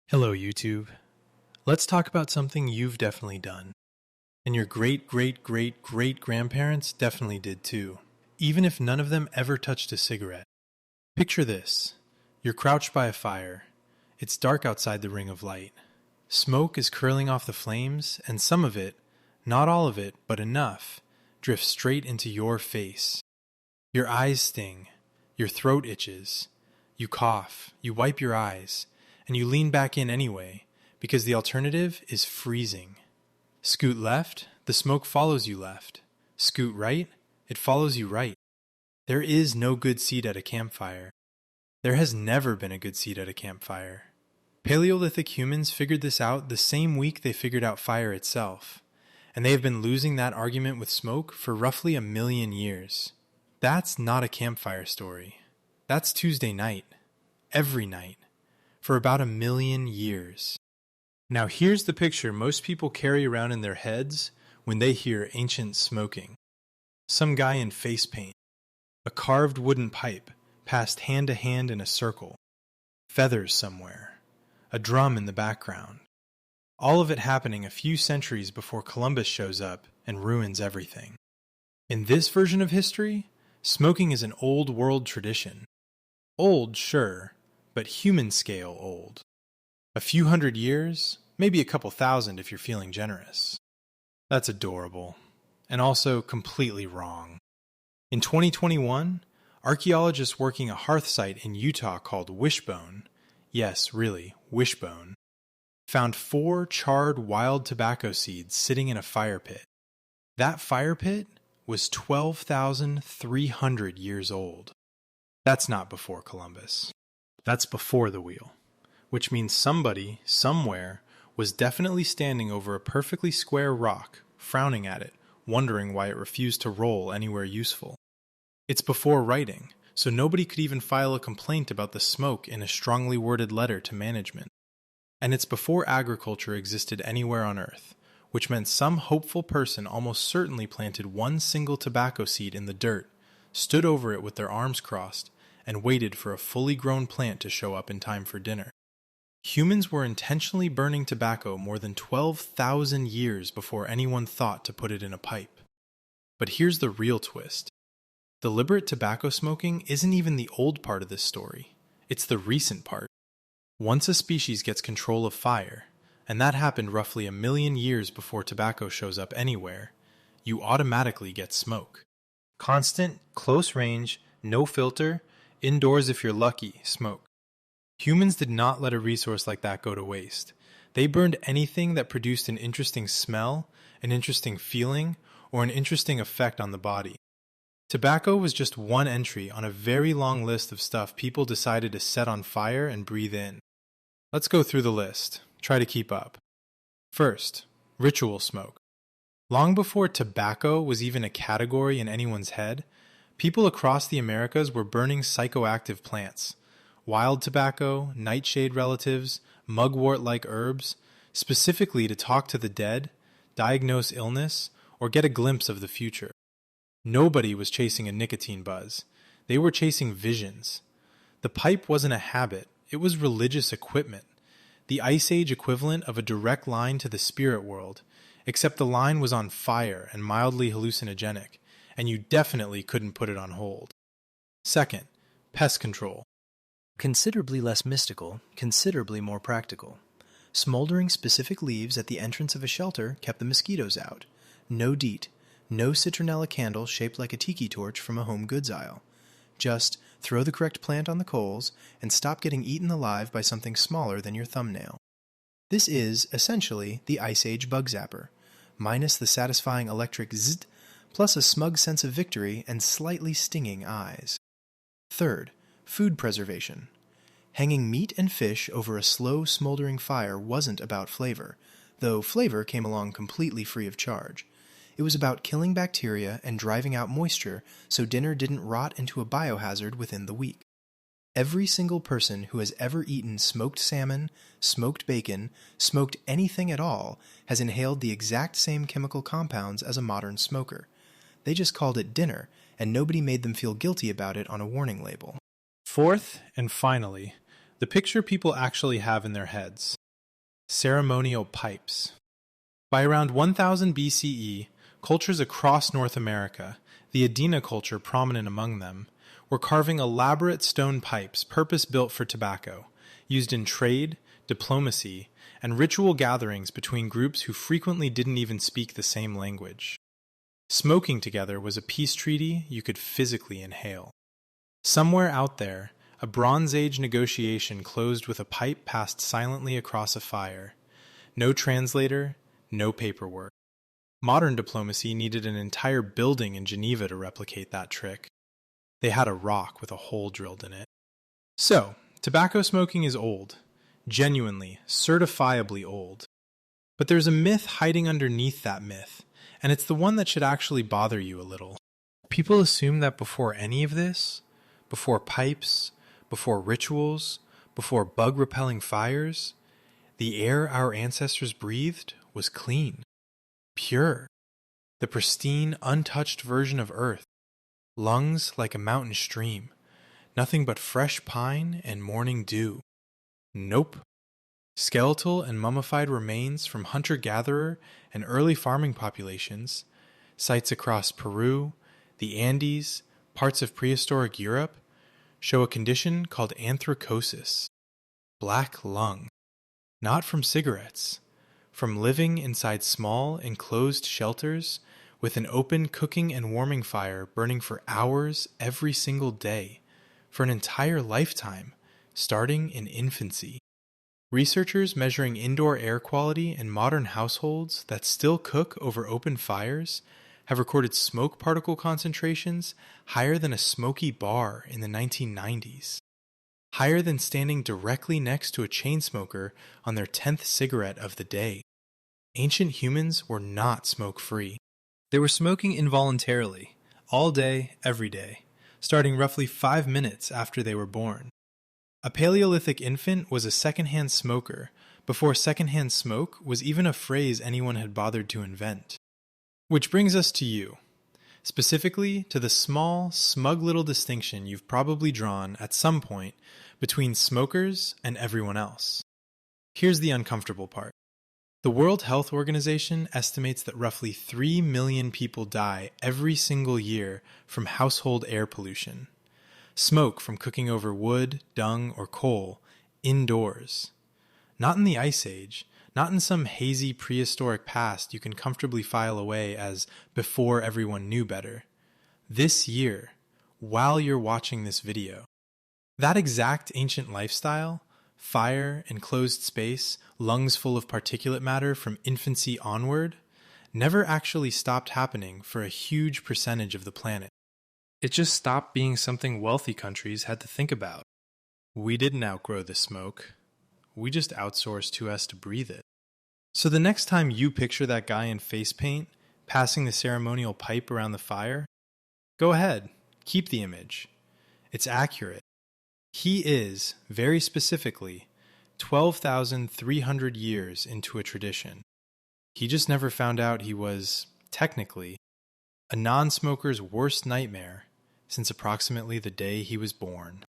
Hello, YouTube. Let's talk about something you've definitely done. And your great-great-great-great-grandparents definitely did too, even if none of them ever touched a cigarette. Picture this. You're crouched by a fire. It's dark outside the ring of light. Smoke is curling off the flames, and some of it, not all of it, but enough, drifts straight into your face. Your eyes sting. Your throat itches. You cough. You wipe your eyes. And you lean back in anyway, because the alternative is freezing. Scoot left, the smoke follows you left. Scoot right, it follows you right. There is no good seat at a campfire. There has never been a good seat at a campfire. Paleolithic humans figured this out the same week they figured out fire itself, and they have been losing that argument with smoke for roughly 1 million years. That's not a campfire story. That's Tuesday night. Every night. For about 1 million years. Now here's the picture most people carry around in their heads when they hear ancient smoking. Some guy in face paint. A carved wooden pipe passed hand to hand in a circle. Feathers somewhere. A drum in the background. All of it happening a few centuries before Columbus shows up and ruins everything. In this version of history, smoking is an old world tradition. Old, sure, but human scale old. A few hundred years, maybe a couple thousand if you're feeling generous. That's adorable, and also completely wrong. In 2021, archaeologists working a hearth site in Utah called Wishbone, yes, really, Wishbone, found 4 charred wild tobacco seeds sitting in a fire pit. That fire pit was 12,300 years old. That's not before Columbus. That's before the wheel, which means somebody, somewhere, was definitely standing over a perfectly square rock, frowning at it, wondering why it refused to roll anywhere useful. It's before writing, so nobody could even file a complaint about the smoke in a strongly worded letter to management. And it's before agriculture existed anywhere on Earth, which meant some hopeful person almost certainly planted one single tobacco seed in the dirt, stood over it with their arms crossed, and waited for a fully grown plant to show up in time for dinner. Humans were intentionally burning tobacco more than 12,000 years before anyone thought to put it in a pipe. But here's the real twist. Deliberate tobacco smoking isn't even the old part of this story. It's the recent part. Once a species gets control of fire, and that happened roughly 1 million years before tobacco shows up anywhere, you automatically get smoke. Constant, close range, no filter, indoors if you're lucky, smoke. Humans did not let a resource like that go to waste. They burned anything that produced an interesting smell, an interesting feeling, or an interesting effect on the body. Tobacco was just one entry on a very long list of stuff people decided to set on fire and breathe in. Let's go through the list. Try to keep up. First, ritual smoke. Long before tobacco was even a category in anyone's head, people across the Americas were burning psychoactive plants. Wild tobacco, nightshade relatives, mugwort-like herbs, specifically to talk to the dead, diagnose illness, or get a glimpse of the future. Nobody was chasing a nicotine buzz. They were chasing visions. The pipe wasn't a habit, it was religious equipment. The Ice Age equivalent of a direct line to the spirit world, except the line was on fire and mildly hallucinogenic, and you definitely couldn't put it on hold. Second, pest control. Considerably less mystical, considerably more practical. Smoldering specific leaves at the entrance of a shelter kept the mosquitoes out. No DEET. No citronella candle shaped like a tiki torch from a home goods aisle. Just throw the correct plant on the coals and stop getting eaten alive by something smaller than your thumbnail. This is, essentially, the Ice Age bug zapper, minus the satisfying electric zzzt, plus a smug sense of victory and slightly stinging eyes. Third, food preservation. Hanging meat and fish over a slow, smoldering fire wasn't about flavor, though flavor came along completely free of charge. It was about killing bacteria and driving out moisture so dinner didn't rot into a biohazard within the week. Every single person who has ever eaten smoked salmon, smoked bacon, smoked anything at all has inhaled the exact same chemical compounds as a modern smoker. They just called it dinner, and nobody made them feel guilty about it on a warning label. Fourth, and finally, The picture people actually have in their heads. Ceremonial pipes. By around 1000 BCE, cultures across North America, the Adena culture prominent among them, were carving elaborate stone pipes purpose-built for tobacco, used in trade, diplomacy, and ritual gatherings between groups who frequently didn't even speak the same language. Smoking together was a peace treaty you could physically inhale. Somewhere out there, a Bronze Age negotiation closed with a pipe passed silently across a fire. No translator, no paperwork. Modern diplomacy needed an entire building in Geneva to replicate that trick. They had a rock with a hole drilled in it. So, tobacco smoking is old. Genuinely, certifiably old. But there's a myth hiding underneath that myth, and it's the one that should actually bother you a little. People assume that before any of this, before pipes, before rituals, before bug-repelling fires, the air our ancestors breathed was clean, pure, the pristine, untouched version of Earth, lungs like a mountain stream, nothing but fresh pine and morning dew. Nope. Skeletal and mummified remains from hunter-gatherer and early farming populations, sites across Peru, the Andes, parts of prehistoric Europe, show a condition called anthracosis, black lung, not from cigarettes, from living inside small, enclosed shelters with an open cooking and warming fire burning for hours every single day, for an entire lifetime, starting in infancy. Researchers measuring indoor air quality in modern households that still cook over open fires have recorded smoke particle concentrations higher than a smoky bar in the 1990s. Higher than standing directly next to a chain smoker on their 10th cigarette of the day. Ancient humans were not smoke-free. They were smoking involuntarily, all day, every day, starting roughly 5 minutes after they were born. A Paleolithic infant was a secondhand smoker before secondhand smoke was even a phrase anyone had bothered to invent. Which brings us to you, specifically to the small, smug little distinction you've probably drawn at some point between smokers and everyone else. Here's the uncomfortable part. The World Health Organization estimates that roughly 3 million people die every single year from household air pollution. Smoke from cooking over wood, dung, or coal, indoors. Not in the Ice Age, not in some hazy prehistoric past you can comfortably file away as before everyone knew better. This year, while you're watching this video. That exact ancient lifestyle, fire, enclosed space, lungs full of particulate matter from infancy onward, never actually stopped happening for a huge percentage of the planet. It just stopped being something wealthy countries had to think about. We didn't outgrow the smoke. We just outsourced to us to breathe it. So the next time you picture that guy in face paint, passing the ceremonial pipe around the fire, go ahead, keep the image. It's accurate. He is, very specifically, 12,300 years into a tradition. He just never found out he was, technically, a non-smoker's worst nightmare since approximately the day he was born.